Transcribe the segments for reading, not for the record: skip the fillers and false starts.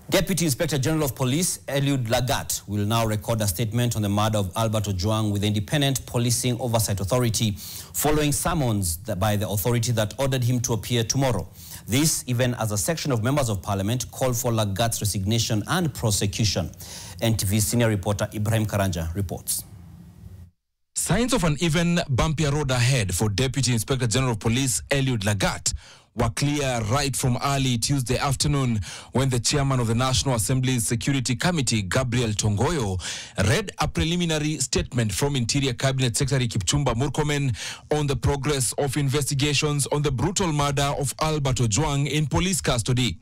Deputy Inspector General of Police Eliud Lagat will now record a statement on the murder of Albert Ojwang with the Independent Policing Oversight Authority, following summons by the authority that ordered him to appear tomorrow. This even as a section of members of parliament called for Lagat's resignation and prosecution. NTV senior reporter Ibrahim Karanja reports. Signs of an even bumpier road ahead for Deputy Inspector General of Police Eliud Lagat were clear right from early Tuesday afternoon when the chairman of the National Assembly's Security Committee, Gabriel Tongoyo, read a preliminary statement from Interior Cabinet Secretary Kipchumba Murkomen on the progress of investigations on the brutal murder of Albert Ojwang in police custody.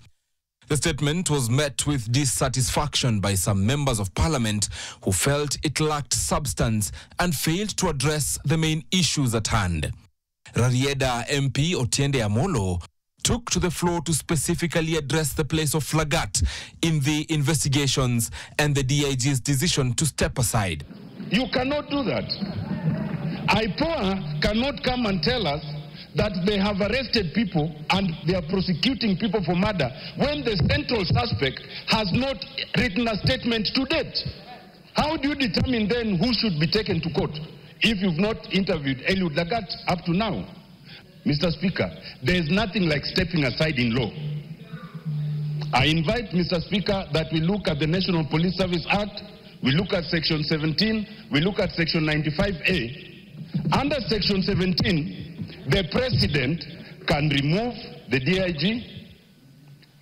The statement was met with dissatisfaction by some members of parliament who felt it lacked substance and failed to address the main issues at hand. Rarieda MP Otiende Amolo took to the floor to specifically address the place of Lagat in the investigations and the DIG's decision to step aside. You cannot do that. IPOA cannot come and tell us that they have arrested people and they are prosecuting people for murder when the central suspect has not written a statement to date. How do you determine then who should be taken to court if you've not interviewed Eliud Lagat up to now? Mr. Speaker, there is nothing like stepping aside in law. I invite, Mr. Speaker, that we look at the National Police Service Act, we look at Section 17, we look at Section 95A. Under Section 17, the President can remove the DIG,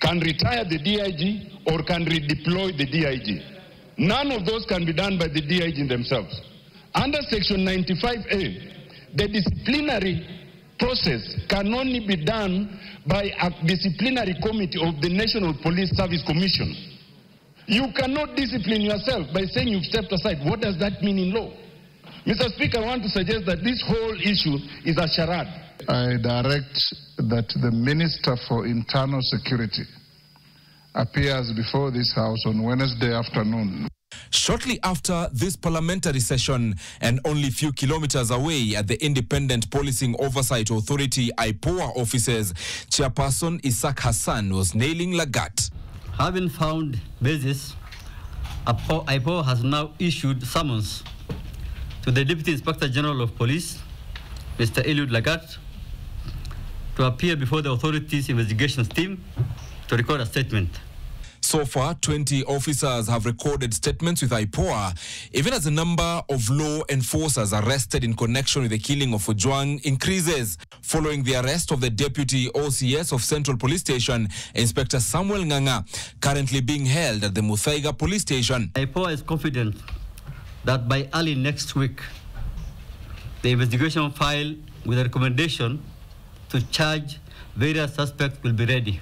can retire the DIG, or can redeploy the DIG. None of those can be done by the DIG themselves. Under Section 95A, the disciplinary process can only be done by a disciplinary committee of the National Police Service Commission. You cannot discipline yourself by saying you've stepped aside. What does that mean in law? Mr. Speaker, I want to suggest that this whole issue is a charade. I direct that the Minister for Internal Security appears before this House on Wednesday afternoon. Shortly after this parliamentary session and only a few kilometers away at the Independent Policing Oversight Authority IPOA offices, Chairperson Isaac Hassan was nailing Lagat. Having found basis, IPOA has now issued summons to the Deputy Inspector General of Police, Mr. Eliud Lagat, to appear before the authority's investigations team to record a statement. So far, 20 officers have recorded statements with IPOA, even as the number of law enforcers arrested in connection with the killing of Ojwang increases, following the arrest of the Deputy OCS of Central Police Station, Inspector Samuel Nganga, currently being held at the Muthaiga Police Station. IPOA is confident that by early next week, the investigation file with a recommendation to charge various suspects will be ready.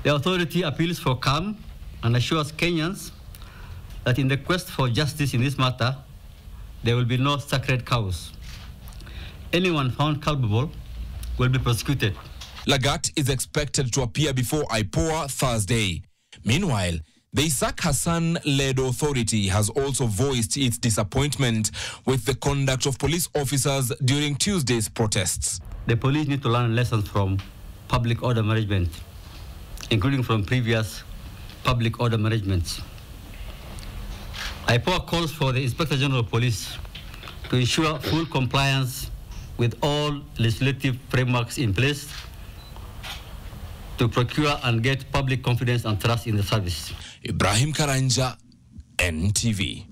The authority appeals for calm and assures Kenyans that in the quest for justice in this matter, there will be no sacred cows. Anyone found culpable will be prosecuted. Lagat is expected to appear before IPOA Thursday. Meanwhile, the Isaac Hassan-led authority has also voiced its disappointment with the conduct of police officers during Tuesday's protests. The police need to learn lessons from public order management, including from previous public order managements. IPOA calls for the Inspector General of Police to ensure full compliance with all legislative frameworks in place to procure and get public confidence and trust in the service. Ibrahim Karanja, NTV.